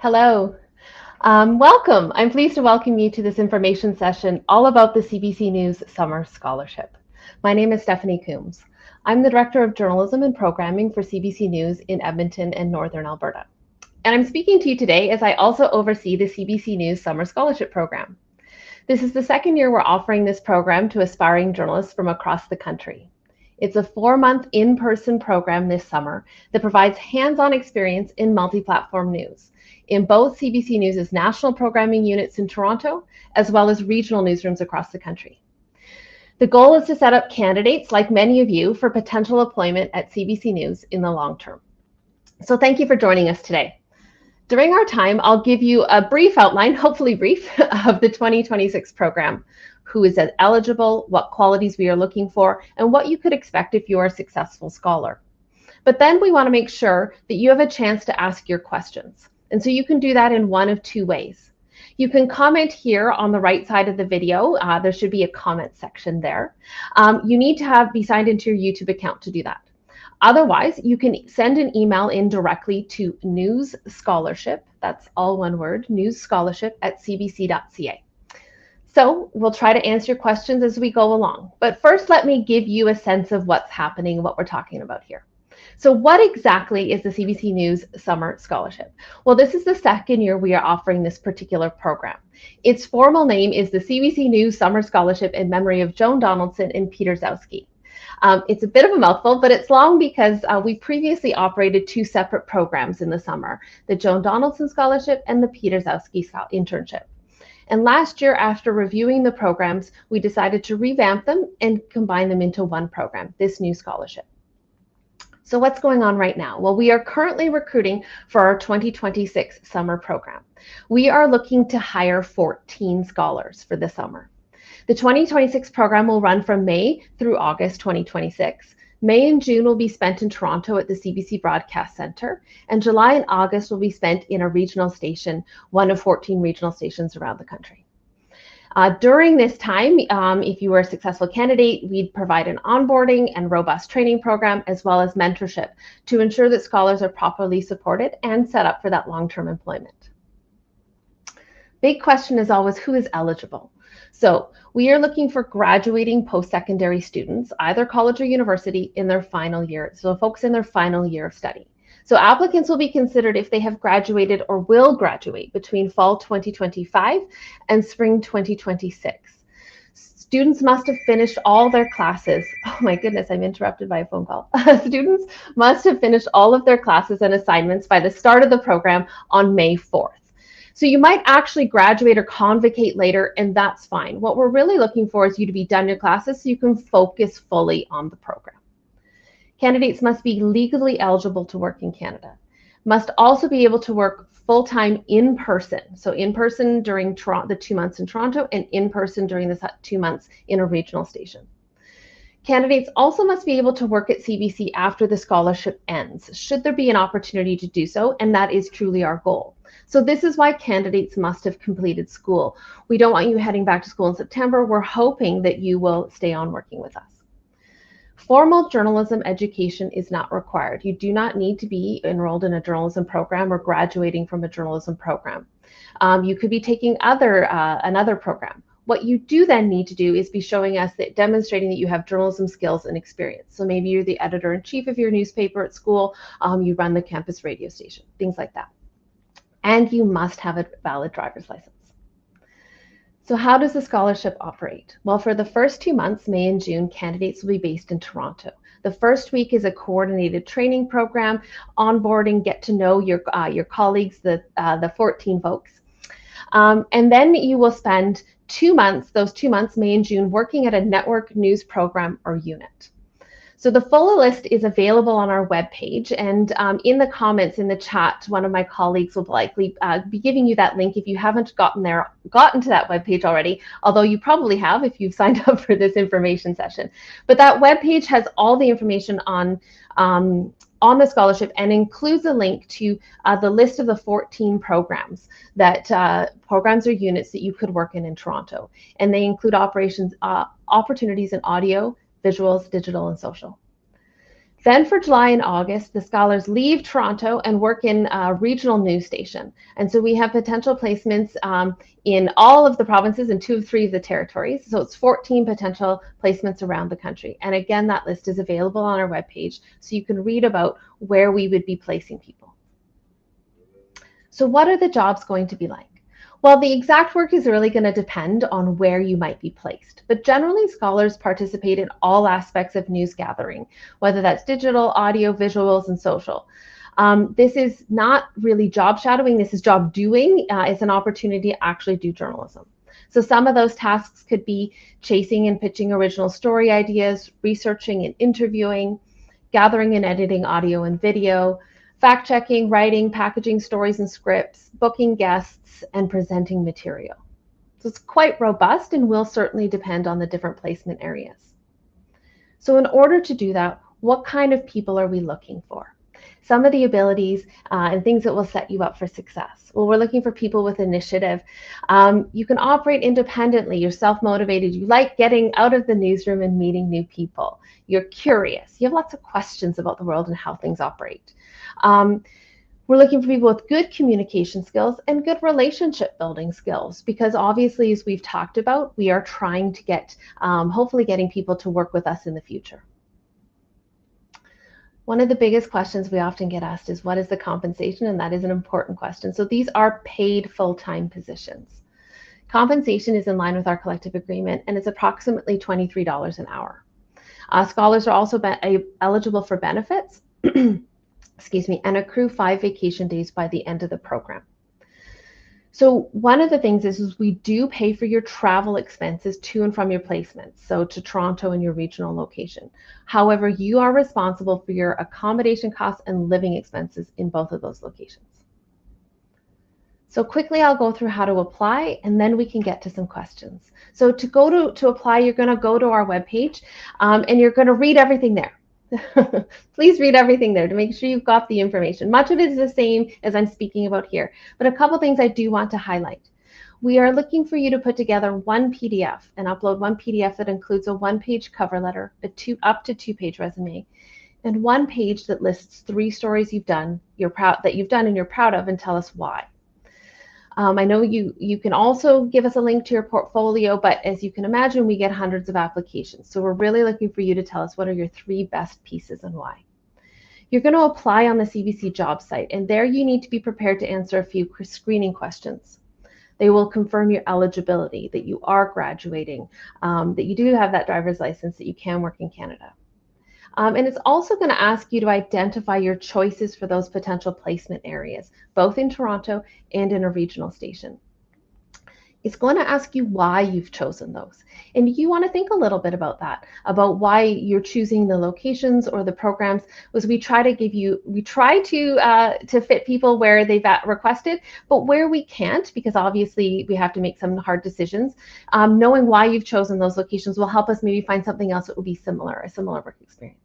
Hello. Welcome. I'm pleased to welcome you to this information session all about the CBC News Summer Scholarship. My name is Stephanie Coombs. I'm the Director of Journalism and Programming for CBC News in Edmonton and Northern Alberta. And I'm speaking to you today as I also oversee the CBC News Summer Scholarship Program. This is the second year we're offering this program to aspiring journalists from across the country. It's a 4-month in-person program this summer that provides hands-on experience in multi-platform news in both CBC News' national programming units in Toronto, as well as regional newsrooms across the country. The goal is to set up candidates, like many of you, for potential employment at CBC News in the long term. So thank you for joining us today. During our time, I'll give you a brief outline, hopefully brief, of the 2026 program, who is eligible, what qualities we are looking for, and what you could expect if you are a successful scholar. But then we want to make sure that you have a chance to ask your questions. And so you can do that in one of two ways. You can comment here on the right side of the video. There should be a comment section there. You need to be signed into your YouTube account to do that. Otherwise, you can send an email in directly to newsscholarship, that's all one word, newsscholarship@cbc.ca. So we'll try to answer your questions as we go along. But first, let me give you a sense of what's happening and what we're talking about here. So what exactly is the CBC News Summer Scholarship? Well, this is the second year we are offering this particular program. Its formal name is the CBC News Summer Scholarship in memory of Joan, Donaldson, and Peter Gzowski. It's a bit of a mouthful, but it's long because we previously operated two separate programs in the summer, the Joan Donaldson Scholarship and the Peter Gzowski Internship. And last year, after reviewing the programs, we decided to revamp them and combine them into one program, this new scholarship. So what's going on right now? Well, we are currently recruiting for our 2026 summer program. We are looking to hire 14 scholars for the summer. The 2026 program will run from May through August 2026. May and June will be spent in Toronto at the CBC Broadcast Centre, and July and August will be spent in a regional station, one of 14 regional stations around the country. During this time, if you were a successful candidate, we'd provide an onboarding and robust training program, as well as mentorship, to ensure that scholars are properly supported and set up for that long-term employment. Big question is always, who is eligible? So we are looking for graduating post-secondary students, either college or university, in their final year. So folks in their final year of study. So applicants will be considered if they have graduated or will graduate between fall 2025 and spring 2026. Students must have finished all their classes. Oh my goodness, I'm interrupted by a phone call. Students must have finished all of their classes and assignments by the start of the program on May 4th. So you might actually graduate or convocate later, and that's fine. What we're really looking for is you to be done your classes so you can focus fully on the program. Candidates must be legally eligible to work in Canada, must also be able to work full-time in person. So in person during the 2 months in Toronto and in person during the 2 months in a regional station. Candidates also must be able to work at CBC after the scholarship ends, should there be an opportunity to do so, and that is truly our goal. So this is why candidates must have completed school. We don't want you heading back to school in September. We're hoping that you will stay on working with us. Formal journalism education is not required. You do not need to be enrolled in a journalism program or graduating from a journalism program. You could be taking another program. What you do then need to do is be showing us that, demonstrating that you have journalism skills and experience. So maybe you're the editor-in-chief of your newspaper at school, you run the campus radio station, things like that. And you must have a valid driver's license. So how does the scholarship operate? Well, for the first 2 months, May and June, candidates will be based in Toronto. The first week is a coordinated training program, onboarding, get to know your colleagues, the 14 folks. And then you will spend 2 months, those 2 months, May and June, working at a network news program or unit. So the full list is available on our webpage, and in the comments in the chat, one of my colleagues will likely be giving you that link if you haven't gotten to that webpage already, although you probably have if you've signed up for this information session. But that webpage has all the information on the scholarship and includes a link to the list of the 14 programs programs or units that you could work in Toronto, and they include opportunities in audio, visuals, digital, and social. Then for July and August, the scholars leave Toronto and work in a regional news station. And so we have potential placements in all of the provinces and 2 of 3 of the territories. So it's 14 potential placements around the country. And again, that list is available on our webpage, so you can read about where we would be placing people. So what are the jobs going to be like? Well, the exact work is really going to depend on where you might be placed, but generally scholars participate in all aspects of news gathering, whether that's digital, audio, visuals, and social. This is not really job shadowing, this is job doing. It's an opportunity to actually do journalism. So some of those tasks could be chasing and pitching original story ideas, researching and interviewing, gathering and editing audio and video, fact-checking, writing, packaging stories and scripts, booking guests, and presenting material. So it's quite robust and will certainly depend on the different placement areas. So in order to do that, what kind of people are we looking for? Some of the abilities and things that will set you up for success. Well, we're looking for people with initiative. You can operate independently. You're self-motivated. You like getting out of the newsroom and meeting new people. You're curious. You have lots of questions about the world and how things operate. We're looking for people with good communication skills and good relationship building skills, because obviously, as we've talked about, we are trying to get, hopefully getting people to work with us in the future. One of the biggest questions we often get asked is, what is the compensation? And that is an important question. So these are paid full-time positions. Compensation is in line with our collective agreement, and it's approximately $23 an hour. Scholars are also eligible for benefits, excuse me, and accrue 5 vacation days by the end of the program. So one of the things is we do pay for your travel expenses to and from your placements, so to Toronto and your regional location. However, you are responsible for your accommodation costs and living expenses in both of those locations. So quickly, I'll go through how to apply, and then we can get to some questions. So to apply, you're going to go to our webpage, and you're going to read everything there. Please read everything there to make sure you've got the information. Much of it is the same as I'm speaking about here, but a couple things I do want to highlight. We are looking for you to put together one PDF and upload one PDF that includes a 1-page cover letter, up to 2-page resume, and 1 page that lists 3 stories you've done, and you're proud of, and tell us why. I know you can also give us a link to your portfolio, but as you can imagine, we get hundreds of applications. So we're really looking for you to tell us what are your 3 best pieces and why. You're going to apply on the CBC job site, and there you need to be prepared to answer a few screening questions. They will confirm your eligibility, that you are graduating, that you do have that driver's license, that you can work in Canada. And it's also going to ask you to identify your choices for those potential placement areas, both in Toronto and in a regional station. It's going to ask you why you've chosen those. And you want to think a little bit about that, about why you're choosing the locations or the programs. Was we try to fit people where they've requested, but where we can't, because obviously we have to make some hard decisions, knowing why you've chosen those locations will help us maybe find something else that will be similar, a similar work experience.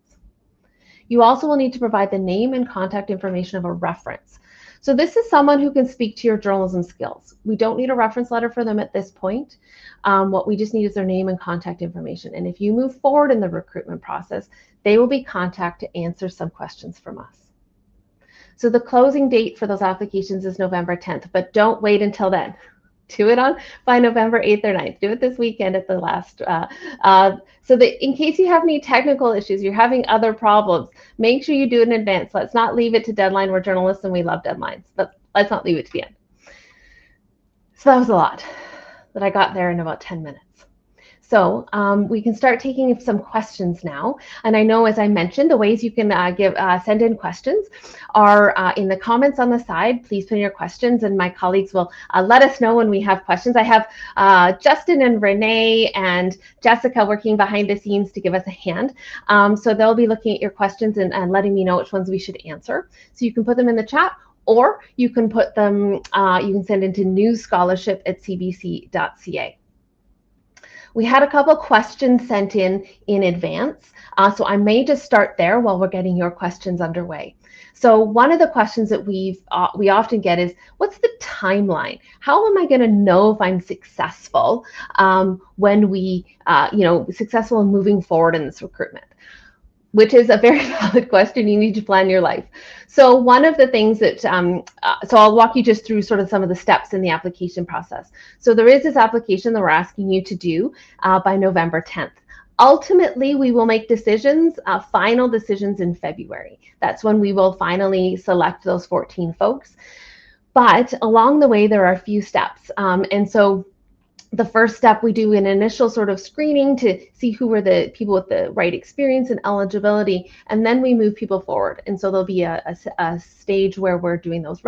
You also will need to provide the name and contact information of a reference. So this is someone who can speak to your journalism skills. We don't need a reference letter for them at this point. What we just need is their name and contact information. And if you move forward in the recruitment process, they will be contacted to answer some questions from us. So the closing date for those applications is November 10th, but don't wait until then. Do it by November 8th or 9th. Do it this weekend at the last. So that in case you have any technical issues, you're having other problems, make sure you do it in advance. Let's not leave it to deadline. We're journalists and we love deadlines, but let's not leave it to the end. So that was a lot that I got there in about 10 minutes. So we can start taking some questions now. And I know, as I mentioned, the ways you can send in questions are in the comments on the side. Please put in your questions, and my colleagues will let us know when we have questions. I have Justin and Renee and Jessica working behind the scenes to give us a hand. So they'll be looking at your questions and letting me know which ones we should answer. So you can put them in the chat, or you can put them, you can send into newsscholarship@cbc.ca. We had a couple questions sent in advance, so I may just start there while we're getting your questions underway. So one of the questions that we often get is, what's the timeline? How am I going to know if I'm successful when successful in moving forward in this recruitment? which is a very valid question. You need to plan your life. So one of the things that, so I'll walk you just through sort of some of the steps in the application process. So there is this application that we're asking you to do by November 10th. Ultimately, we will make decisions, final decisions in February. That's when we will finally select those 14 folks. But along the way, there are a few steps. And so the first step, we do an initial sort of screening to see who are the people with the right experience and eligibility, and then we move people forward. And so there'll be a stage where we're doing those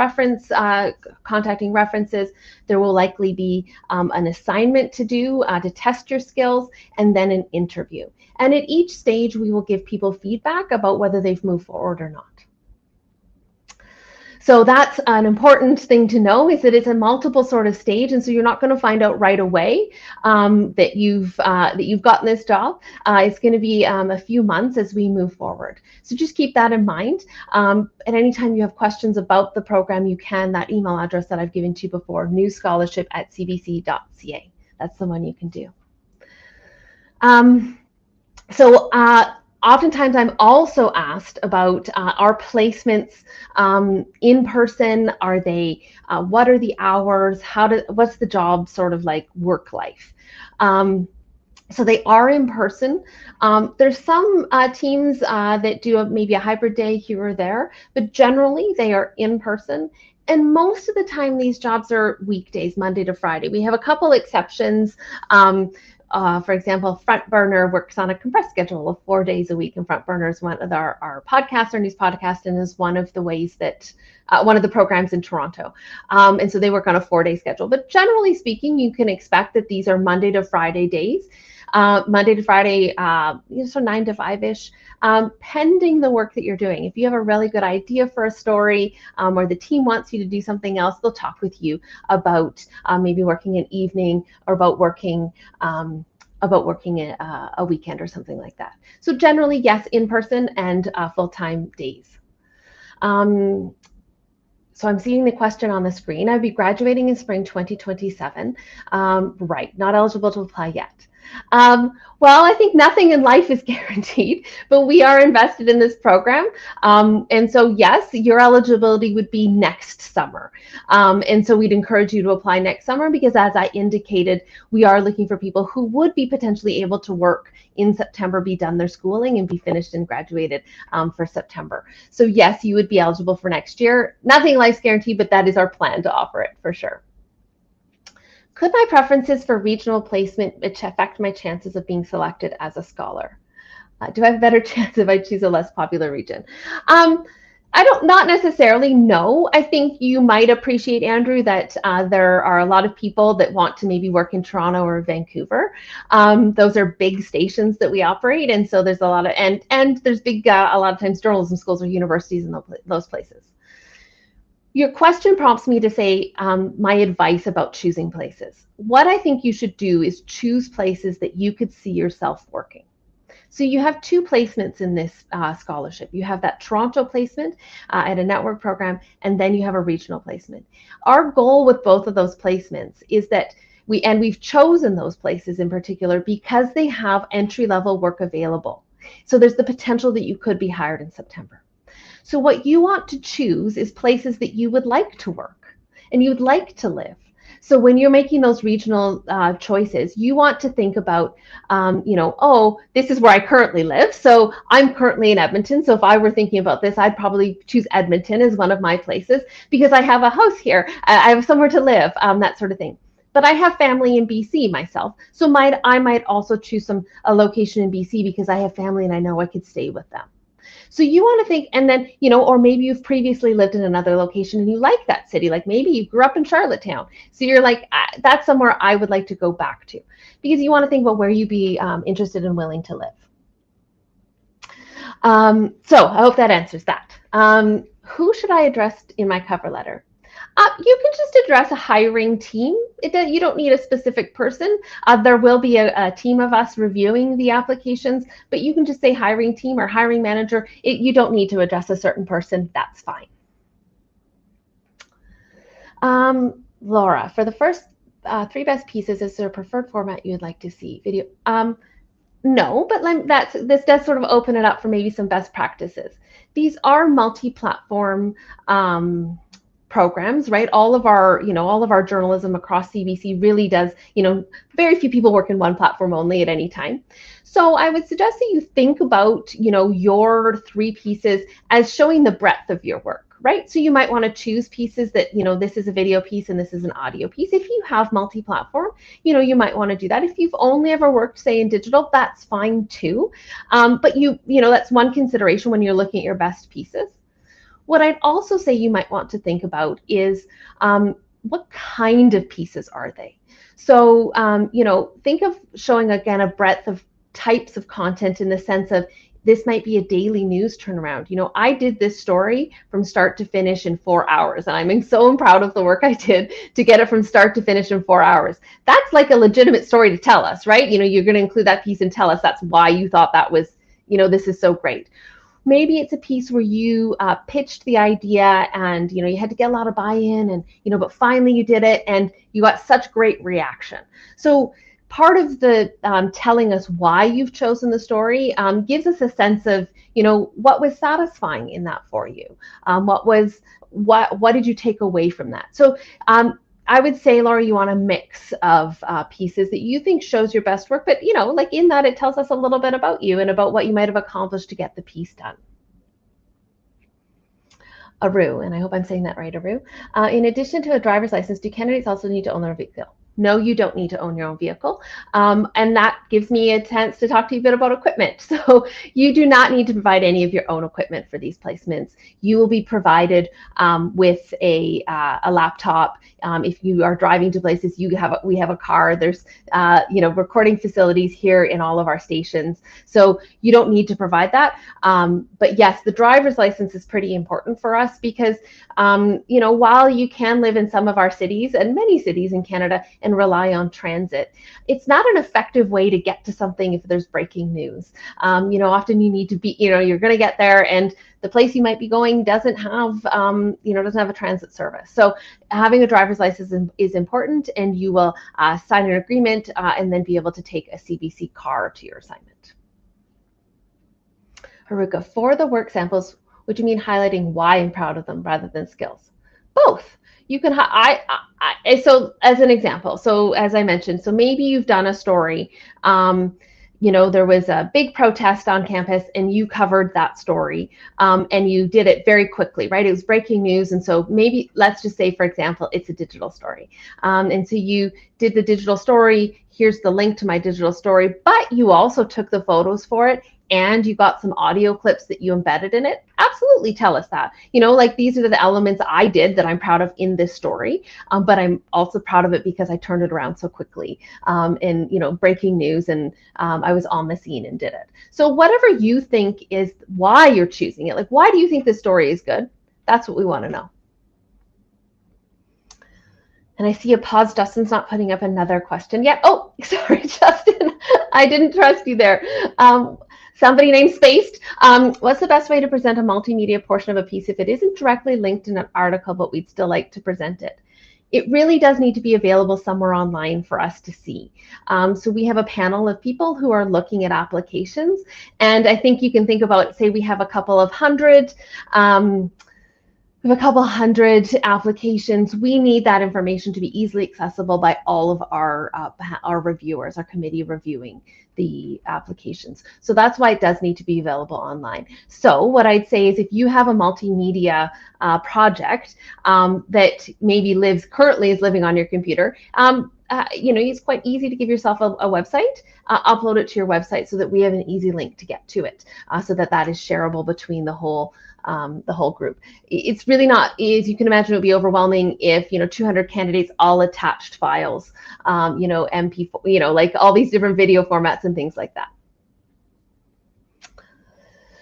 contacting references. There will likely be an assignment to do to test your skills, and then an interview. And at each stage, we will give people feedback about whether they've moved forward or not. So that's an important thing to know, is that it's a multiple sort of stage, and so you're not going to find out right away that you've gotten this job. It's going to be a few months as we move forward. So just keep that in mind. At any time you have questions about the program, you can, that email address that I've given to you before, newsscholarship@cbc.ca. That's the one you can do. Oftentimes I'm also asked about our placements in person. Are they, what are the hours? What's the job sort of like work life? So they are in person. There's some teams that do maybe a hybrid day here or there, but generally they are in person. And most of the time these jobs are weekdays, Monday to Friday. We have a couple exceptions. For example, Front Burner works on a compressed schedule of 4 days a week, and Front Burner is one of our podcasts, our news podcast, and is one of the ways that one of the programs in Toronto. And so they work on a 4-day schedule. But generally speaking, you can expect that these are Monday to Friday days. Monday to Friday, so 9 to 5-ish, pending the work that you're doing. If you have a really good idea for a story, or the team wants you to do something else, they'll talk with you about maybe working an evening, or about working a weekend or something like that. So generally, yes, in person and full-time days. So I'm seeing the question on the screen. I'd be graduating in spring 2027. Right, not eligible to apply yet. Well, I think nothing in life is guaranteed, but we are invested in this program. And so, yes, your eligibility would be next summer. And so we'd encourage you to apply next summer, because as I indicated, we are looking for people who would be potentially able to work in September, be done their schooling, and be finished and graduated for September. So yes, you would be eligible for next year. Nothing life's guaranteed, but that is our plan to offer it for sure. Could my preferences for regional placement affect my chances of being selected as a scholar? Do I have a better chance if I choose a less popular region? Not necessarily, no. I think you might appreciate, Andrew, that there are a lot of people that want to maybe work in Toronto or Vancouver. Those are big stations that we operate, and so there's a lot of, and there's big, a lot of times journalism schools or universities in those places. Your question prompts me to say my advice about choosing places. What I think you should do is choose places that you could see yourself working. So you have 2 placements in this scholarship. You have that Toronto placement at a network program, and then you have a regional placement. Our goal with both of those placements is that we've chosen those places in particular because they have entry-level work available. So there's the potential that you could be hired in September. So what you want to choose is places that you would like to work and you'd like to live. So when you're making those regional choices, you want to think about, this is where I currently live. So I'm currently in Edmonton. So if I were thinking about this, I'd probably choose Edmonton as one of my places because I have a house here. I have somewhere to live, that sort of thing. But I have family in BC myself. So I might also choose a location in BC because I have family and I know I could stay with them. So you want to think, and then, or maybe you've previously lived in another location and you like that city. Like maybe you grew up in Charlottetown. So you're like, that's somewhere I would like to go back to, because you want to think about where you'd be interested and willing to live. So I hope that answers that. Who should I address in my cover letter? You can just address a hiring team. You don't need a specific person. There will be a team of us reviewing the applications, but you can just say hiring team or hiring manager. You don't need to address a certain person. That's fine. Laura, for the first 3 best pieces, is there a preferred format you would like to see? Video. No, but this does sort of open it up for maybe some best practices. These are multi-platform programs, right? All of our journalism across CBC really does, very few people work in one platform only at any time. So I would suggest that you think about, your three pieces as showing the breadth of your work, right? So you might want to choose pieces that, this is a video piece and this is an audio piece. If you have multi-platform, you might want to do that. If you've only ever worked, say, in digital, that's fine too. But that's one consideration when you're looking at your best pieces. What I'd also say you might want to think about is what kind of pieces are they? So, think of showing, again, a breadth of types of content in the sense of this might be a daily news turnaround. I did this story from start to finish in 4 hours, and I'm so proud of the work I did to get it from start to finish in 4 hours. That's like a legitimate story to tell us, right? You're going to include that piece and tell us that's why you thought that was, this is so great. Maybe it's a piece where you pitched the idea and you had to get a lot of buy-in, and but finally you did it and you got such great reaction. So part of the telling us why you've chosen the story gives us a sense of what was satisfying in that for you. What did you take away from that? So I would say, Laura, you want a mix of pieces that you think shows your best work, but like in that, it tells us a little bit about you and about what you might have accomplished to get the piece done. Aru, and I hope I'm saying that right, Aru. In addition to a driver's license, do candidates also need to own their vehicle? No, you don't need to own your own vehicle. And that gives me a chance to talk to you a bit about equipment. So you do not need to provide any of your own equipment for these placements. You will be provided with a laptop. If you are driving to places, we have a car. There's recording facilities here in all of our stations. So you don't need to provide that. But yes, the driver's license is pretty important for us because while you can live in some of our cities and many cities in Canada and rely on transit, it's not an effective way to get to something if there's breaking news. Often you need to be, you're going to get there and the place you might be going doesn't have a transit service. So having a driver's license is important, and you will sign an agreement and then be able to take a CBC car to your assignment. Haruka, for the work samples, would you mean highlighting why I'm proud of them rather than skills? Both. You can, so as an example, so as I mentioned, so maybe you've done a story, there was a big protest on campus and you covered that story and you did it very quickly, right? It was breaking news. And so maybe let's just say, for example, it's a digital story. And so you did the digital story. Here's the link to my digital story, but you also took the photos for it and you got some audio clips that you embedded in it. Absolutely tell us that. Like these are the elements I did that I'm proud of in this story, but I'm also proud of it because I turned it around so quickly in breaking news, and I was on the scene and did it. So whatever you think is why you're choosing it, like why do you think this story is good? That's what we want to know. And I see a pause. Justin's not putting up another question yet. Oh, sorry, Justin. I didn't trust you there. Somebody named Spaced. What's the best way to present a multimedia portion of a piece if it isn't directly linked in an article, but we'd still like to present it? It really does need to be available somewhere online for us to see. So we have a panel of people who are looking at applications. And I think you can think about, say we have a couple of hundred, applications. We need that information to be easily accessible by all of our reviewers, our committee reviewing the applications. So that's why it does need to be available online. So what I'd say is if you have a multimedia project that maybe currently is living on your computer, it's quite easy to give yourself a website, upload it to your website so that we have an easy link to get to it, so that is shareable between the whole group. It's really not, as you can imagine, it would be overwhelming if 200 candidates all attached files, MP4, like all these different video formats and things like that.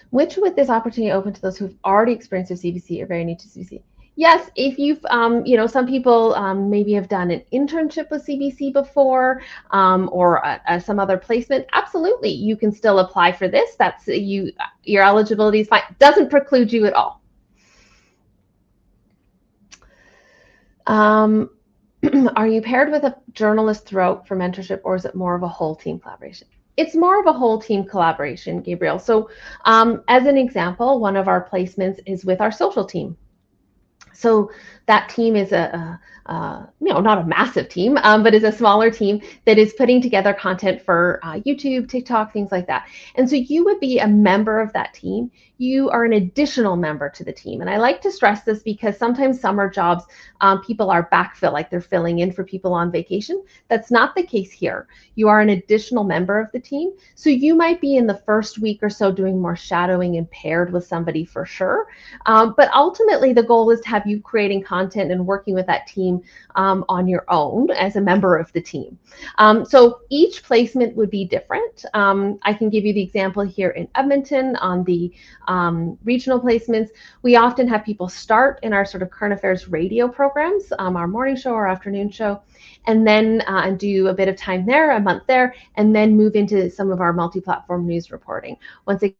Which would this opportunity open to those who've already experienced with CBC or very new to CBC? Yes, if you've, some people maybe have done an internship with CBC before or some other placement, absolutely, you can still apply for this. That's your eligibility is fine. Doesn't preclude you at all. Are you paired with a journalist throughout for mentorship, or is it more of a whole team collaboration? It's more of a whole team collaboration, Gabriel. So as an example, one of our placements is with our social team. So that team is not a massive team, but is a smaller team that is putting together content for YouTube, TikTok, things like that. And so you would be a member of that team. You are an additional member to the team. And I like to stress this because sometimes summer jobs, people are backfill, like they're filling in for people on vacation. That's not the case here. You are an additional member of the team. So you might be in the first week or so doing more shadowing and paired with somebody for sure. But ultimately, the goal is to have you creating content and working with that team on your own as a member of the team. So each placement would be different. I can give you the example here in Edmonton on the regional placements. We often have people start in our sort of current affairs radio programs, our morning show or afternoon show, and then do a bit of time there, a month there, and then move into some of our multi-platform news reporting. Once again,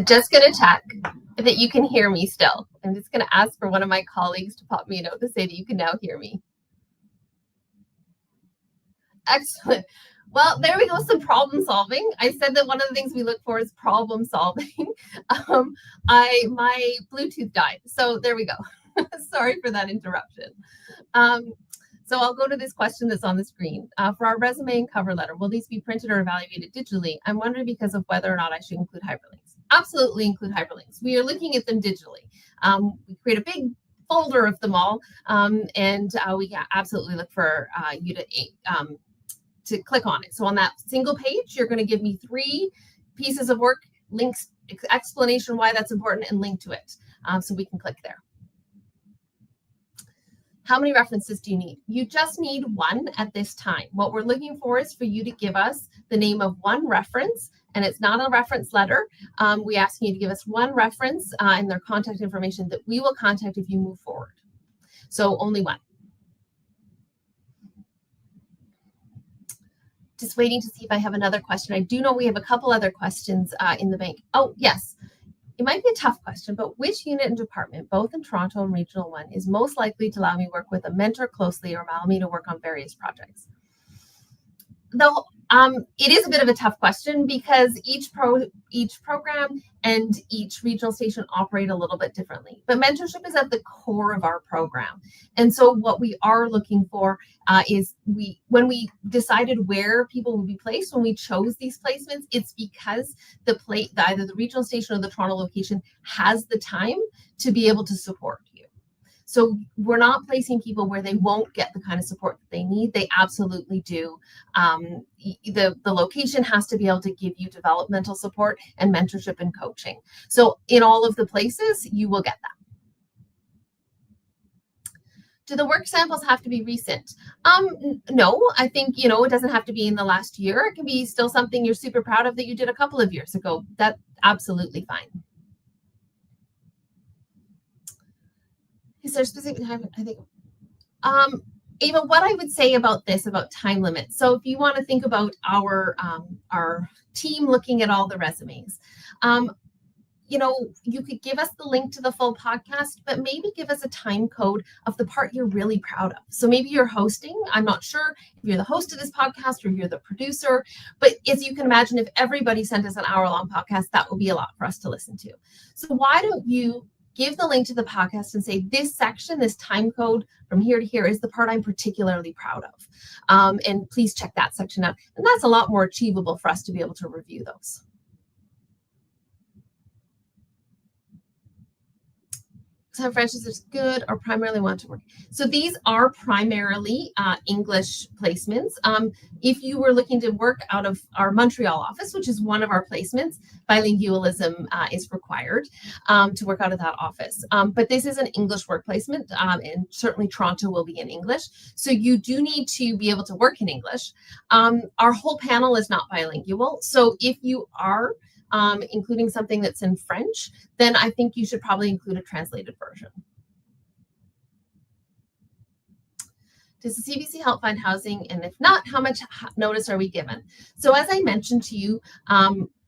just going to check that you can hear me still. I'm just going to ask for one of my colleagues to pop me a note to say that you can now hear me. Excellent. Well, there we go, some problem solving. I said that one of the things we look for is problem solving. My Bluetooth died, so there we go. Sorry for that interruption. So I'll go to this question that's on the screen. For our resume and cover letter, will these be printed or evaluated digitally? I'm wondering because of whether or not I should include hyperlinks. Absolutely include hyperlinks. We are looking at them digitally. We create a big folder of them all, and we absolutely look for you to click on it. So on that single page, you're going to give me 3 pieces of work, links, explanation why that's important, and link to it. So we can click there. How many references do you need? You just need 1 at this time. What we're looking for is for you to give us the name of 1 reference, and it's not a reference letter. We ask you to give us 1 reference and their contact information that we will contact if you move forward. So only 1. Just waiting to see if I have another question. I do know we have a couple other questions in the bank. Oh, yes. It might be a tough question, but which unit and department, both in Toronto and Regional 1, is most likely to allow me to work with a mentor closely or allow me to work on various projects? Though it is a bit of a tough question because each program and each regional station operate a little bit differently. But mentorship is at the core of our program. And so what we are looking for is when we decided where people would be placed, when we chose these placements, it's because either the regional station or the Toronto location has the time to be able to support you. So we're not placing people where they won't get the kind of support that they need. They absolutely do. The location has to be able to give you developmental support and mentorship and coaching. So in all of the places, you will get that. Do the work samples have to be recent? No, I think, it doesn't have to be in the last year. It can be still something you're super proud of that you did a couple of years ago. That's absolutely fine. Is there a specific time? I think, Ava, what I would say about this, about time limits. So if you want to think about our team looking at all the resumes, you could give us the link to the full podcast, but maybe give us a time code of the part you're really proud of. So maybe you're hosting. I'm not sure if you're the host of this podcast or you're the producer, but as you can imagine, if everybody sent us an hour-long podcast, that would be a lot for us to listen to. So why don't you give the link to the podcast and say, this section, this time code from here to here is the part I'm particularly proud of. And please check that section out. And that's a lot more achievable for us to be able to review those. Some French is good or primarily want to work. So these are primarily English placements. If you were looking to work out of our Montreal office, which is one of our placements, bilingualism is required to work out of that office. But this is an English work placement, and certainly Toronto will be in English. So you do need to be able to work in English. Our whole panel is not bilingual. So if you are including something that's in French, then I think you should probably include a translated version. Does the CBC help find housing? And if not, how much notice are we given? So as I mentioned to you,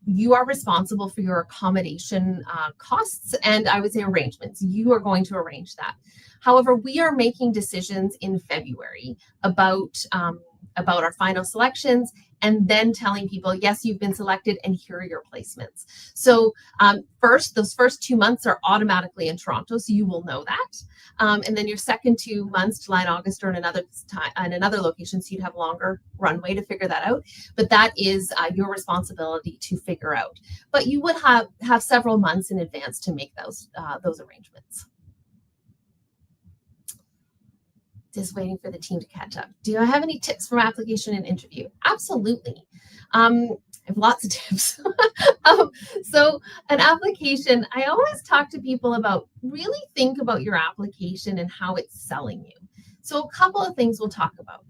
you are responsible for your accommodation costs and I would say arrangements. You are going to arrange that. However, we are making decisions in February about our final selections and then telling people, yes, you've been selected and here are your placements. So those first 2 months are automatically in Toronto, so you will know that. And then your second 2 months, July and August, are in another location, so you'd have longer runway to figure that out. But that is your responsibility to figure out. But you would have several months in advance to make those arrangements. Just waiting for the team to catch up. Do I have any tips for application and interview? Absolutely. I have lots of tips. So an application, I always talk to people about really think about your application and how it's selling you. So a couple of things we'll talk about.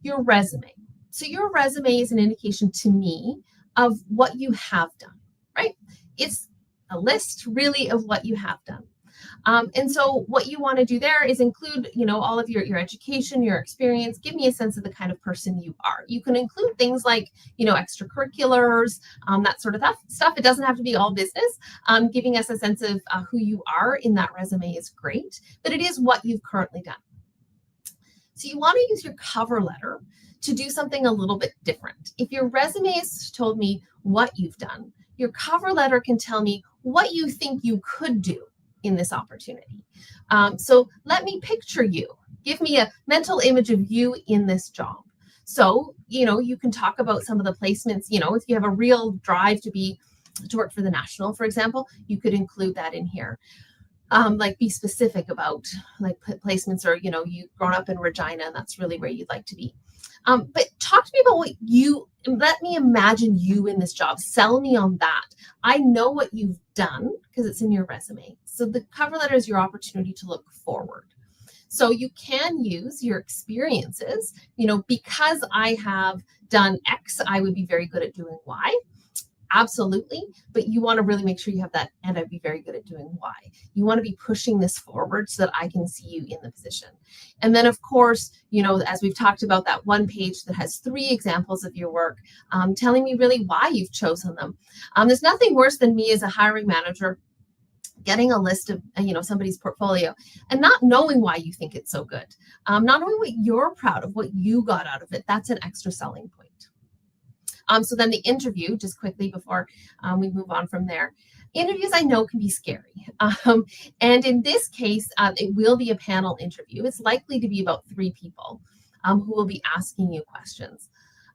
Your resume. So your resume is an indication to me of what you have done, right? It's a list really of what you have done. And so what you want to do there is include, all of your education, your experience. Give me a sense of the kind of person you are. You can include things like, extracurriculars, that sort of stuff. It doesn't have to be all business. Giving us a sense of who you are in that resume is great, but it is what you've currently done. So you want to use your cover letter to do something a little bit different. If your resume has told me what you've done, your cover letter can tell me what you think you could do in this opportunity. So let me picture you. Give me a mental image of you in this job. So, you can talk about some of the placements, if you have a real drive to work for the National, for example, you could include that in here. Like be specific about like placements or, you've grown up in Regina and that's really where you'd like to be. But talk to me about let me imagine you in this job. Sell me on that. I know what you've done because it's in your resume. So the cover letter is your opportunity to look forward. So you can use your experiences, because I have done X, I would be very good at doing Y. Absolutely. But you want to really make sure you have that, and I'd be very good at doing Y. You want to be pushing this forward so that I can see you in the position. And then, of course, as we've talked about, that one page that has 3 examples of your work, telling me really why you've chosen them. There's nothing worse than me as a hiring manager getting a list of, somebody's portfolio and not knowing why you think it's so good. Not knowing what you're proud of, what you got out of it. That's an extra selling point. So then the interview, just quickly before we move on from there. Interviews I know can be scary. And in this case, it will be a panel interview. It's likely to be about 3 people who will be asking you questions.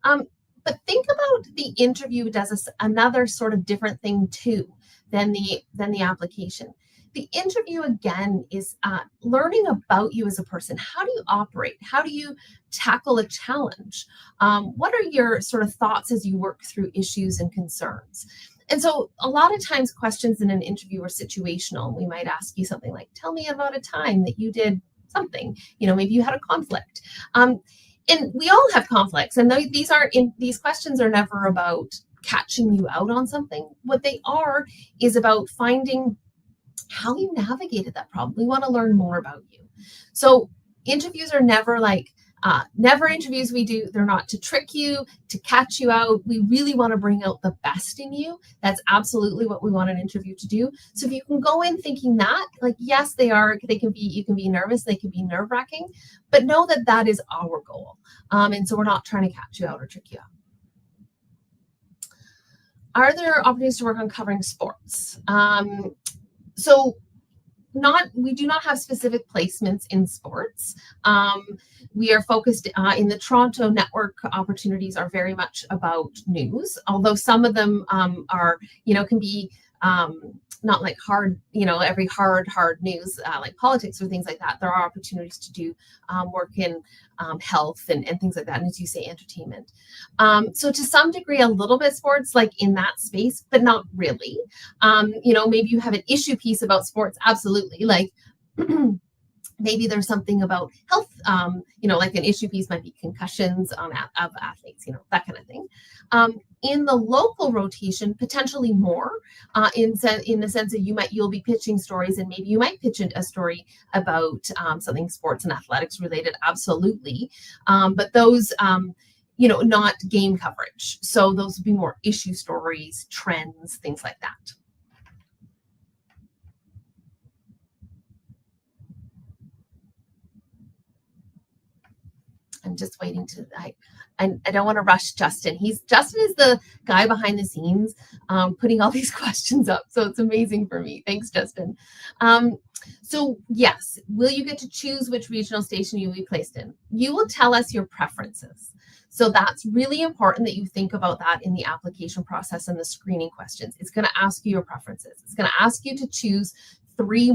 But think about the interview does another sort of different thing too than the application. The interview, again, is learning about you as a person. How do you operate? How do you tackle a challenge? What are your sort of thoughts as you work through issues and concerns? And so a lot of times questions in an interview are situational. We might ask you something like, tell me about a time that you did something. Maybe you had a conflict. And we all have conflicts. And these questions are never about catching you out on something. What they are is about finding how you navigated that problem. We want to learn more about you. So interviews are never interviews we do. They're not to trick you, to catch you out. We really want to bring out the best in you. That's absolutely what we want an interview to do. So if you can go in thinking that, yes, you can be nervous, they can be nerve-wracking, but know that that is our goal. And so we're not trying to catch you out or trick you out. Are there opportunities to work on covering sports? So we do not have specific placements in sports. We are focused in the Toronto network. Opportunities are very much about news, although some of them can be not like hard, every hard news like politics or things like that. There are opportunities to do work in health and things like that. And as you say, entertainment. So to some degree, a little bit sports like in that space, but not really. Maybe you have an issue piece about sports. Absolutely. Like maybe there's something about health, like an issue piece might be concussions of athletes, that kind of thing. In the local rotation, potentially more, in the sense that you'll be pitching stories, and maybe you might pitch a story about something sports and athletics related, absolutely. But those, not game coverage. So those would be more issue stories, trends, things like that. I'm just waiting I don't want to rush Justin. Justin is the guy behind the scenes putting all these questions up. So it's amazing for me. Thanks, Justin. So yes, will you get to choose which regional station you will be placed in? You will tell us your preferences. So that's really important that you think about that in the application process and the screening questions. It's going to ask you your preferences. It's going to ask you to choose three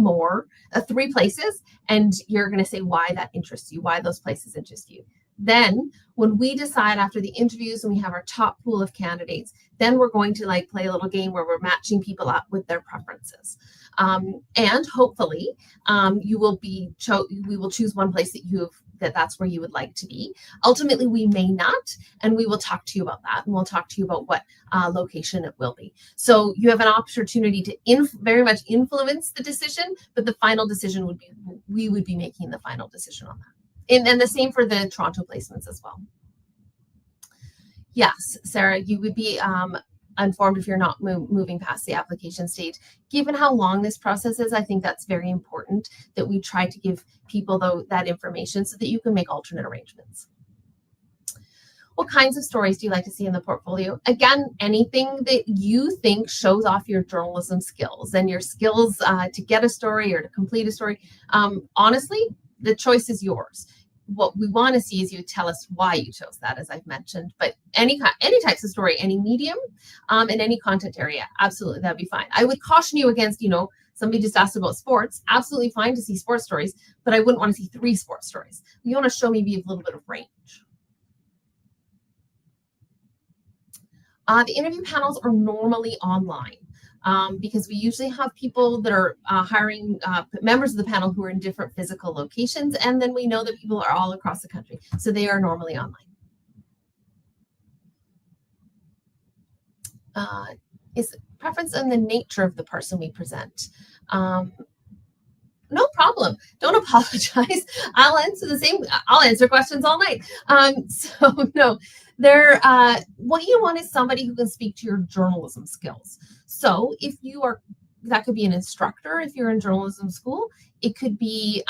places, and you're going to say why that interests you, why those places interest you. Then when we decide after the interviews and we have our top pool of candidates, then we're going to play a little game where we're matching people up with their preferences. And hopefully we will choose one place that's where you would like to be. Ultimately, we may not, and we will talk to you about that, and we'll talk to you about what location it will be. So you have an opportunity to very much influence the decision, but the final decision we would be making the final decision on that. And the same for the Toronto placements as well. Yes, Sarah, you would be informed if you're not moving past the application stage. Given how long this process is, I think that's very important that we try to give people that information so that you can make alternate arrangements. What kinds of stories do you like to see in the portfolio? Again, anything that you think shows off your journalism skills and your skills to get a story or to complete a story. Honestly, the choice is yours. What we want to see is you tell us why you chose that, as I've mentioned. But any types of story, any medium, in any content area, absolutely, that'd be fine. I would caution you against, somebody just asked about sports. Absolutely fine to see sports stories, but I wouldn't want to see 3 sports stories. You want to show maybe a little bit of range. The interview panels are normally online. Because we usually have people that are hiring members of the panel who are in different physical locations, and then we know that people are all across the country, so they are normally online. Is preference in the nature of the person we present? No problem. Don't apologize. I'll answer questions all night. So no, what you want is somebody who can speak to your journalism skills. So if that could be an instructor if you're in journalism school. It could be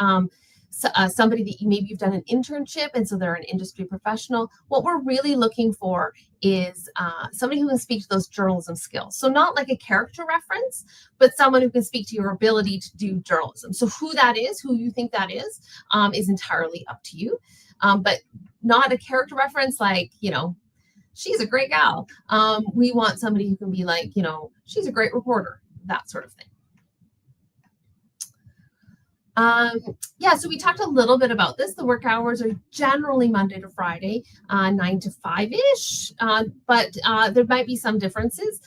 somebody that you've done an internship, and so they're an industry professional. What we're really looking for is somebody who can speak to those journalism skills. So not like a character reference, but someone who can speak to your ability to do journalism. So who you think that is entirely up to you. But not a character reference like, she's a great gal. We want somebody who can be like, she's a great reporter, that sort of thing. So we talked a little bit about this. The work hours are generally Monday to Friday, 9 to 5-ish, but there might be some differences.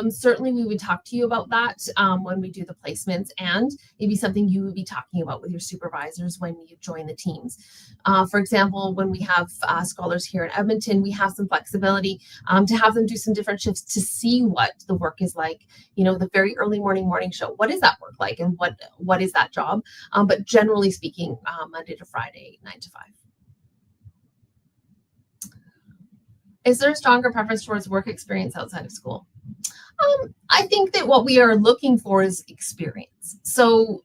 Certainly we would talk to you about that when we do the placements, and maybe something you would be talking about with your supervisors when you join the teams. For example, when we have scholars here in Edmonton, we have some flexibility to have them do some different shifts to see what the work is like. The very early morning show. What is that work like, and what is that job? But generally speaking, Monday to Friday, 9 to 5. Is there a stronger preference towards work experience outside of school? I think that what we are looking for is experience. So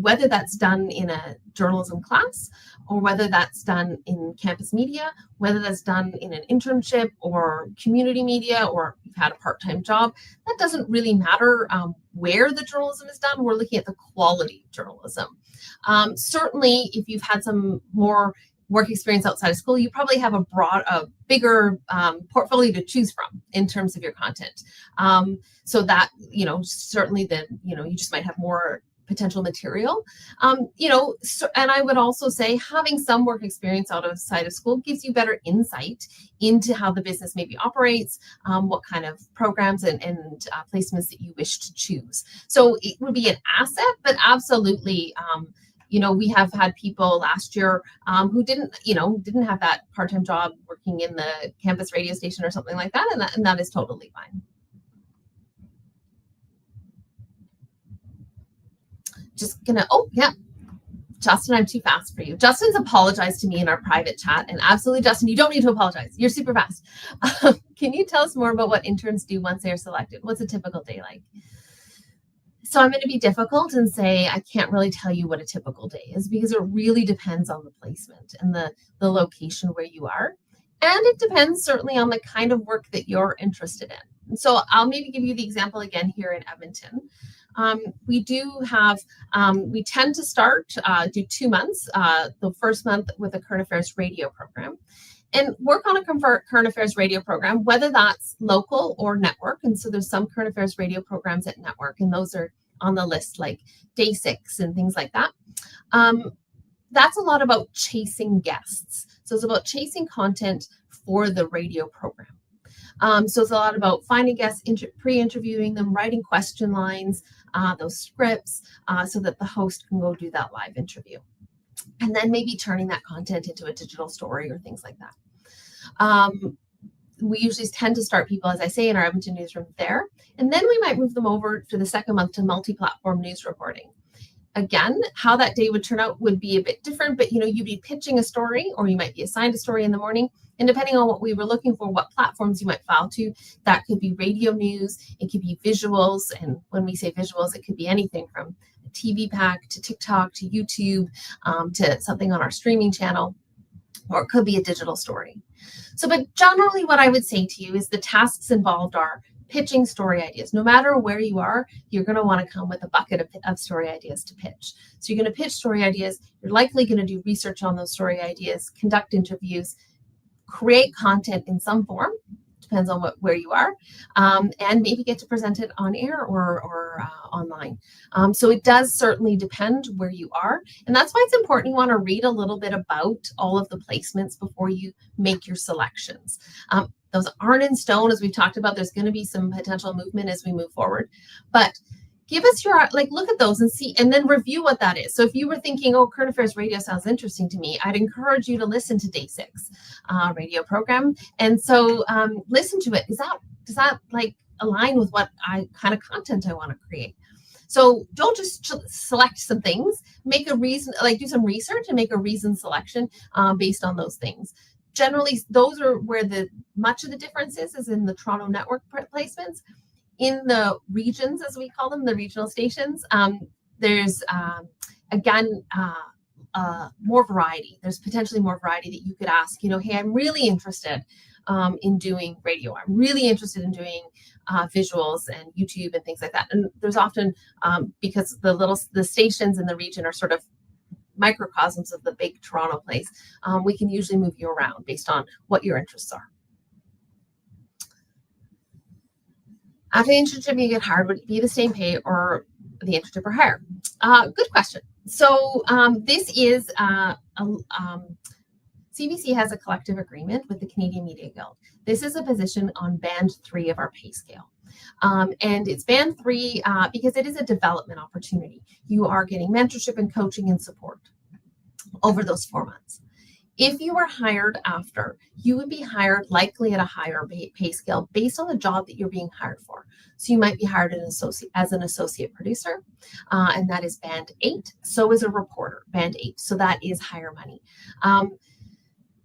whether that's done in a journalism class, or whether that's done in campus media, whether that's done in an internship or community media, or you've had a part-time job, that doesn't really matter where the journalism is done. We're looking at the quality of journalism. Certainly, if you've had some more work experience outside of school, you probably have a bigger portfolio to choose from in terms of your content. So that, certainly then, you just might have more potential material. And I would also say having some work experience outside of school gives you better insight into how the business maybe operates, what kind of programs and placements that you wish to choose. So it would be an asset, but absolutely, we have had people last year who didn't have that part-time job working in the campus radio station or something like that, and that is totally fine. Just gonna, Justin, I'm too fast for you. Justin's apologized to me in our private chat, and absolutely, Justin, you don't need to apologize. You're super fast. Can you tell us more about what interns do once they are selected? What's a typical day like? So I'm going to be difficult and say I can't really tell you what a typical day is, because it really depends on the placement and the location where you are. And it depends certainly on the kind of work that you're interested in. So I'll maybe give you the example again here in Edmonton. We do have, we tend to do 2 months, the first month with a current affairs radio program, and work on a current affairs radio program, whether that's local or network. And so there's some current affairs radio programs at network, and those are on the list, like Day 6 and things like that. That's a lot about chasing guests. So it's about chasing content for the radio program. So it's a lot about finding guests, pre-interviewing them, writing question lines, those scripts, so that the host can go do that live interview. And then maybe turning that content into a digital story or things like that. We usually tend to start people, as I say, in our Edmonton newsroom there. And then we might move them over for the second month to multi-platform news reporting. Again, how that day would turn out would be a bit different, but you'd be pitching a story, or you might be assigned a story in the morning. And depending on what we were looking for, what platforms you might file to, that could be radio news, it could be visuals. And when we say visuals, it could be anything from a TV pack to TikTok to YouTube, to something on our streaming channel, or it could be a digital story. So, but generally what I would say to you is the tasks involved are pitching story ideas. No matter where you are, you're going to want to come with a bucket of story ideas to pitch. So you're going to pitch story ideas. You're likely going to do research on those story ideas, conduct interviews, create content in some form, depends on where you are, and maybe get to present it on air or online. So it does certainly depend where you are. And that's why it's important you want to read a little bit about all of the placements before you make your selections. Those aren't in stone, as we've talked about. There's going to be some potential movement as we move forward, but give us your, look at those and see, and then review what that is. So if you were thinking, oh, current affairs radio sounds interesting to me, I'd encourage you to listen to Day 6 radio program. And so listen to it. Does that align with what kind of content I want to create? So don't just select some things, make a reason, do some research and make a reasoned selection based on those things. Generally, those are where much of the difference is in the Toronto network placements. In the regions, as we call them, the regional stations, there's, again, more variety. There's potentially more variety that you could ask, hey, I'm really interested in doing radio. I'm really interested in doing visuals and YouTube and things like that. And there's often, because the stations in the region are sort of microcosms of the big Toronto place, we can usually move you around based on what your interests are. After the internship, you get hired, would it be the same pay or the internship or higher? Good question. So this is, CBC has a collective agreement with the Canadian Media Guild. This is a position on band 3 of our pay scale. And it's band 3 because it is a development opportunity. You are getting mentorship and coaching and support over those 4 months. If you were hired after, you would be hired likely at a higher pay scale based on the job that you're being hired for. So you might be hired as an associate producer, and that is band 8. So is a reporter, band 8. So that is higher money.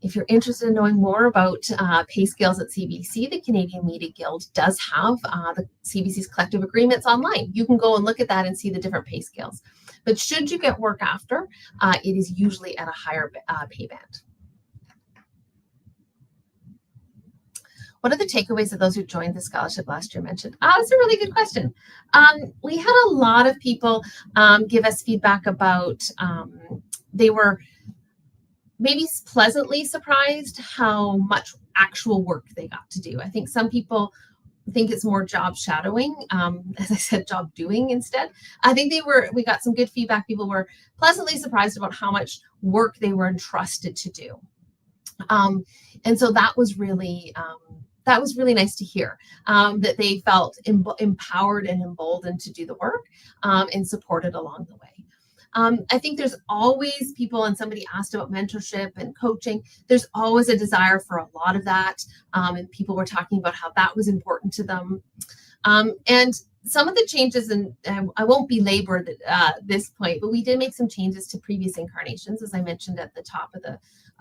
If you're interested in knowing more about pay scales at CBC, the Canadian Media Guild does have the CBC's collective agreements online. You can go and look at that and see the different pay scales. But should you get work after, it is usually at a higher pay band. What are the takeaways that those who joined the scholarship last year mentioned? That's a really good question. We had a lot of people give us feedback about they were maybe pleasantly surprised how much actual work they got to do. I think some people think it's more job shadowing, as I said, job doing instead. I think we got some good feedback. People were pleasantly surprised about how much work they were entrusted to do. And so that was really nice to hear, that they felt empowered and emboldened to do the work, and supported along the way. I think there's always people, and somebody asked about mentorship and coaching. There's always a desire for a lot of that. And people were talking about how that was important to them. And some of the changes, and I won't belabor this point, but we did make some changes to previous incarnations, as I mentioned at the top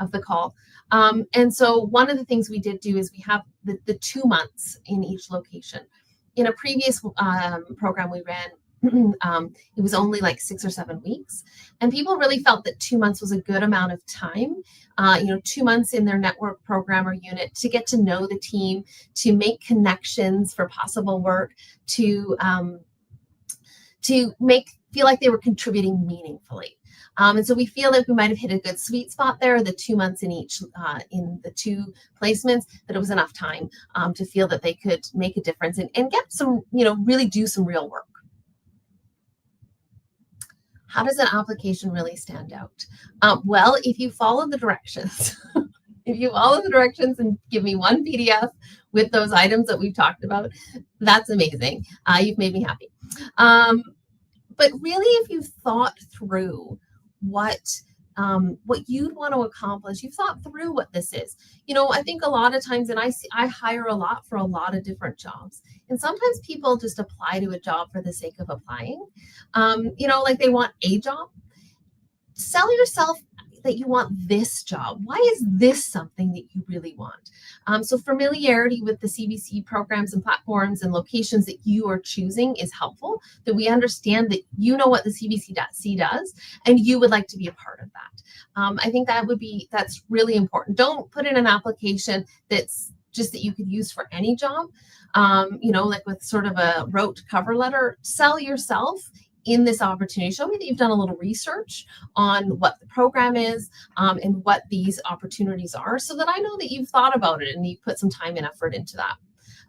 of the call. And so one of the things we did do is we have the 2 months in each location. In a previous program we ran, it was only like 6 or 7 weeks, and people really felt that 2 months was a good amount of time. 2 months in their network program or unit to get to know the team, to make connections for possible work, to feel like they were contributing meaningfully. And so we feel like we might have hit a good sweet spot there, the 2 months in each, in the 2 placements, that it was enough time to feel that they could make a difference and get some, really do some real work. How does an application really stand out? Well, if you follow the directions, and give me one PDF with those items that we've talked about, that's amazing. You've made me happy. But really, if you've thought through what you'd want to accomplish, you've thought through what this is. I think a lot of times, and I hire a lot for a lot of different jobs, and sometimes people just apply to a job for the sake of applying. Like they want a job. Sell yourself that you want this job. Why is this something that you really want? So familiarity with the CBC programs and platforms and locations that you are choosing is helpful, that we understand that what the CBC does, and you would like to be a part of that. I think that's really important. Don't put in an application that's just that you could use for any job, like with sort of a rote cover letter. Sell yourself in this opportunity. Show me that you've done a little research on what the program is, and what these opportunities are, so that I know that you've thought about it and you put some time and effort into that.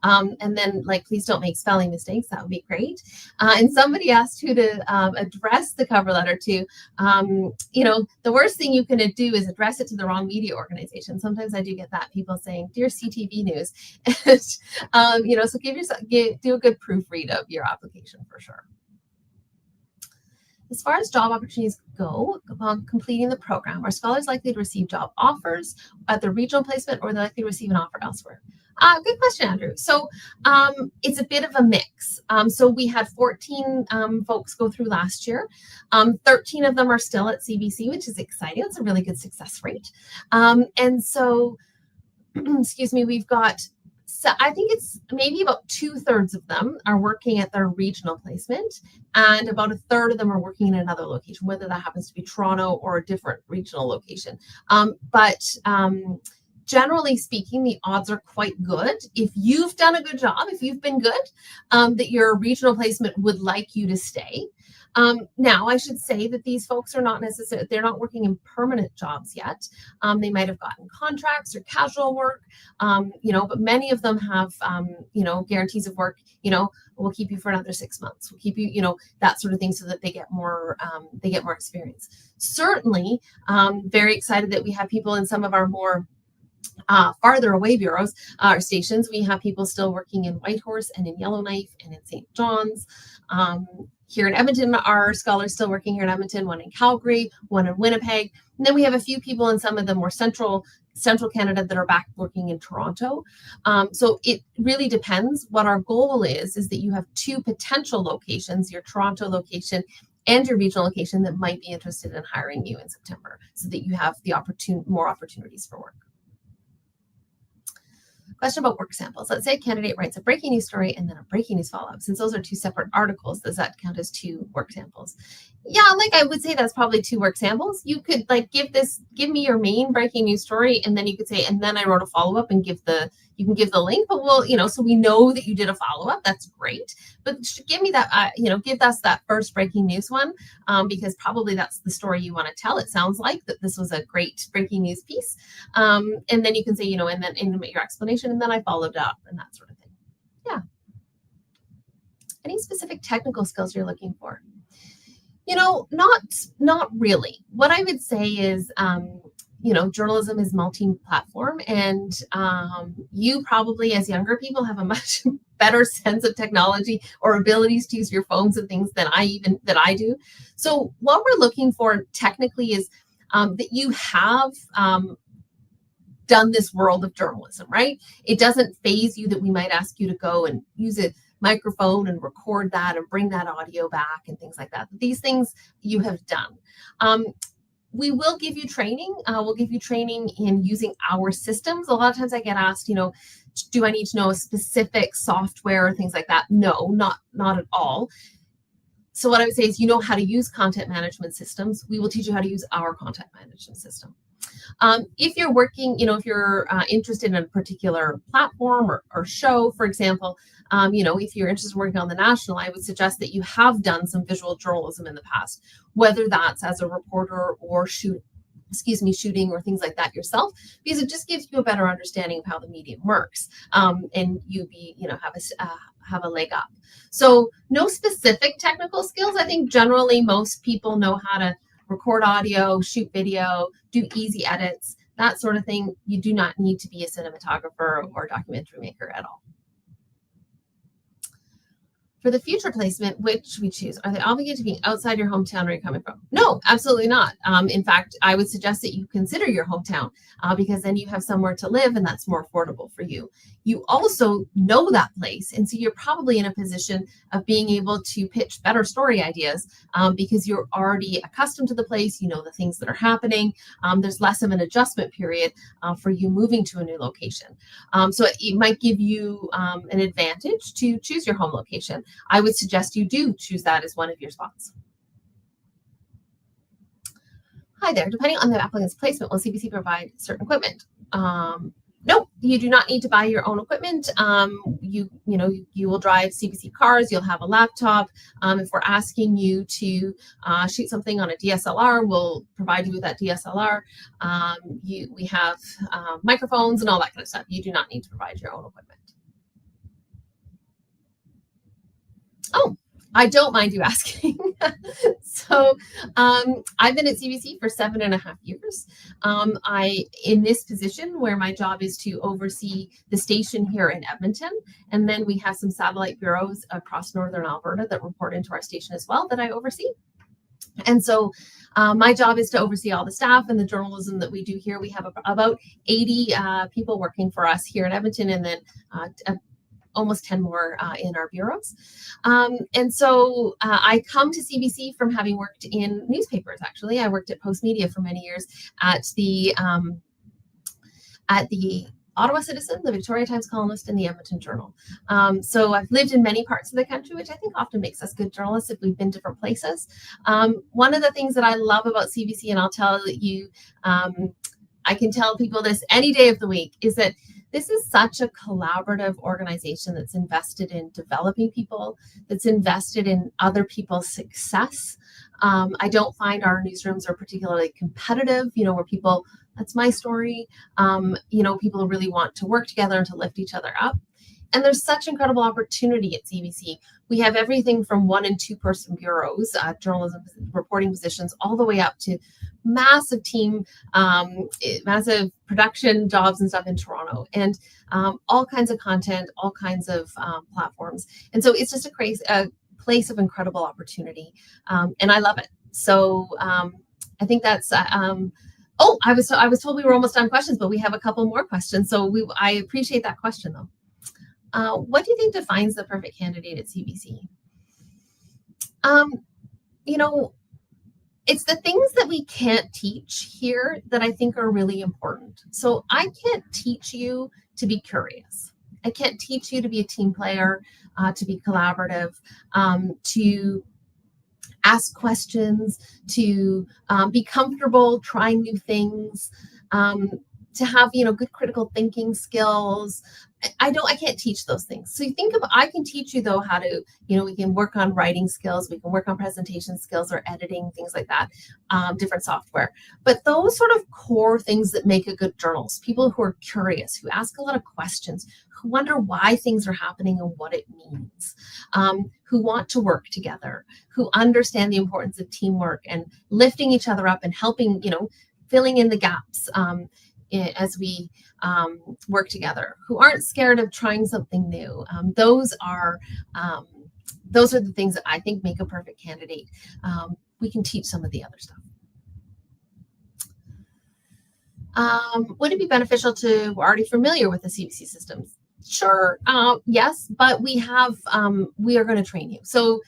And then, please don't make spelling mistakes. That would be great. And somebody asked who to address the cover letter to. The worst thing you can do is address it to the wrong media organization. Sometimes I do get that, people saying, "Dear CTV News," so do a good proofread of your application for sure. As far as job opportunities go, upon completing the program, are scholars likely to receive job offers at their regional placement, or are they likely to receive an offer elsewhere? Good question, Andrew. So it's a bit of a mix. So we had 14 folks go through last year. 13 of them are still at CBC, which is exciting. It's a really good success rate. And so, excuse me, we've got, I think it's maybe about 2/3 of them are working at their regional placement, and about 1/3 of them are working in another location, whether that happens to be Toronto or a different regional location. But generally speaking, the odds are quite good. If you've done a good job, if you've been good, that your regional placement would like you to stay. Now, I should say that these folks are not necessarily, they're not working in permanent jobs yet. They might have gotten contracts or casual work, but many of them have, guarantees of work, we'll keep you for another 6 months. We'll keep you, that sort of thing, so that they get more experience. Certainly, very excited that we have people in some of our more farther away bureaus or stations. We have people still working in Whitehorse and in Yellowknife and in St. John's. Here in Edmonton, our scholars still working here in Edmonton, one in Calgary, one in Winnipeg. And then we have a few people in some of the more central Canada that are back working in Toronto. So it really depends. What our goal is that you have 2 potential locations, your Toronto location and your regional location, that might be interested in hiring you in September, so that you have the more opportunities for work. Question about work samples. Let's say a candidate writes a breaking news story and then a breaking news follow-up. Since those are 2 separate articles, does that count as 2 work samples? Yeah, I would say that's probably 2 work samples. You could give me your main breaking news story, and then you could say, and then I wrote a follow-up, and you You can give the link, but we'll, so we know that you did a follow-up. That's great. But give me that, give us that first breaking news one, because probably that's the story you want to tell. It sounds like that this was a great breaking news piece. And then you can say, and then in your explanation, and then I followed up and that sort of thing. Yeah. Any specific technical skills you're looking for? Not really. What I would say is, journalism is multi-platform, and you probably, as younger people, have a much better sense of technology or abilities to use your phones and things than I do. So what we're looking for technically is that you have done this world of journalism, right? It doesn't faze you that we might ask you to go and use a microphone and record that and bring that audio back and things like that. These things you have done. We will give you training. We'll give you training in using our systems. A lot of times I get asked, do I need to know a specific software or things like that? No, not at all. So what I would say is, how to use content management systems. We will teach you how to use our content management system. If you're working, if you're interested in a particular platform or show, for example, if you're interested in working on the national, I would suggest that you have done some visual journalism in the past, whether that's as a reporter or shooting or things like that yourself, because it just gives you a better understanding of how the medium works, and have a leg up. So no specific technical skills. I think generally most people know how to record audio, shoot video, do easy edits, that sort of thing. You do not need to be a cinematographer or documentary maker at all. For the future placement, which we choose, are they obligated to be outside your hometown where you're coming from? No, absolutely not. In fact, I would suggest that you consider your hometown because then you have somewhere to live and that's more affordable for you. You also know that place, and so you're probably in a position of being able to pitch better story ideas because you're already accustomed to the place, you know the things that are happening. There's less of an adjustment period for you moving to a new location. So it might give you an advantage to choose your home location. I would suggest you do choose that as one of your spots. Hi there. Depending on the applicant's placement, will CBC provide certain equipment? No, you do not need to buy your own equipment. You will drive CBC cars. You'll have a laptop. If we're asking you to shoot something on a DSLR, we'll provide you with that DSLR. We have microphones and all that kind of stuff. You do not need to provide your own equipment. Oh, I don't mind you asking. So I've been at CBC for 7.5 years. In this position where my job is to oversee the station here in Edmonton, and then we have some satellite bureaus across Northern Alberta that report into our station as well that I oversee. And so my job is to oversee all the staff and the journalism that we do here. We have about 80 people working for us here in Edmonton, and then almost 10 more in our bureaus. And so I come to CBC from having worked in newspapers, actually. I worked at Post Media for many years at the Ottawa Citizen, the Victoria Times Colonist, and the Edmonton Journal. So I've lived in many parts of the country, which I think often makes us good journalists if we've been different places. One of the things that I love about CBC, and I'll tell you, I can tell people this any day of the week, is that this is such a collaborative organization that's invested in developing people, that's invested in other people's success. I don't find our newsrooms are particularly competitive, where people, that's my story, people really want to work together and to lift each other up. And there's such incredible opportunity at CBC. We have everything from 1- and 2-person bureaus, journalism reporting positions, all the way up to massive team, massive production jobs and stuff in Toronto, and all kinds of content, all kinds of platforms. And so it's just a place of incredible opportunity, and I love it. So I think that's. Oh, I was told we were almost done questions, but we have a couple more questions. So I appreciate that question though. What do you think defines the perfect candidate at CBC? It's the things that we can't teach here that I think are really important. So I can't teach you to be curious. I can't teach you to be a team player, to be collaborative, to ask questions, to be comfortable trying new things. to have, good critical thinking skills. I can't teach those things. So you think of, I can teach you though how to, we can work on writing skills, we can work on presentation skills or editing, things like that, different software. But those sort of core things that make a good journalist, people who are curious, who ask a lot of questions, who wonder why things are happening and what it means, who want to work together, who understand the importance of teamwork and lifting each other up and helping, filling in the gaps as we work together, who aren't scared of trying something new. Those are the things that I think make a perfect candidate. We can teach some of the other stuff. Would it be beneficial to who are already familiar with the CBC systems? Sure, yes, but we are going to train you. So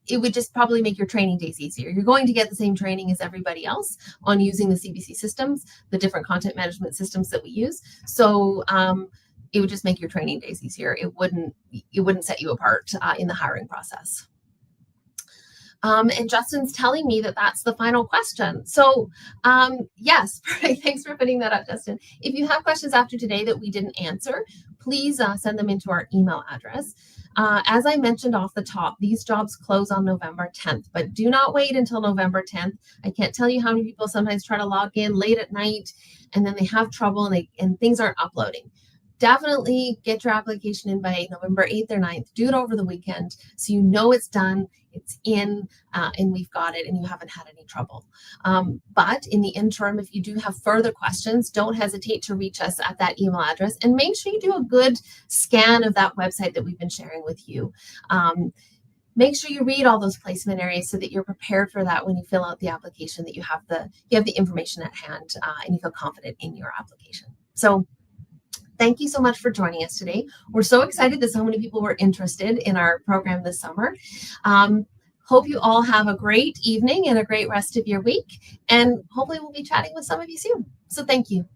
it would just probably make your training days easier. You're going to get the same training as everybody else on using the CBC systems, the different content management systems that we use. So it would just make your training days easier. It wouldn't set you apart in the hiring process. And Justin's telling me that that's the final question. So yes, thanks for putting that up, Justin. If you have questions after today that we didn't answer, please send them into our email address. As I mentioned off the top, these jobs close on November 10th, but do not wait until November 10th. I can't tell you how many people sometimes try to log in late at night and then they have trouble and things aren't uploading. Definitely get your application in by November 8th or 9th. Do it over the weekend so you know it's done, it's in, and we've got it, and you haven't had any trouble. But in the interim, if you do have further questions, don't hesitate to reach us at that email address, and make sure you do a good scan of that website that we've been sharing with you. Make sure you read all those placement areas so that you're prepared for that when you fill out the application, that you have the information at hand and you feel confident in your application. So thank you so much for joining us today. We're so excited that so many people were interested in our program this summer. Hope you all have a great evening and a great rest of your week. And hopefully we'll be chatting with some of you soon. So thank you.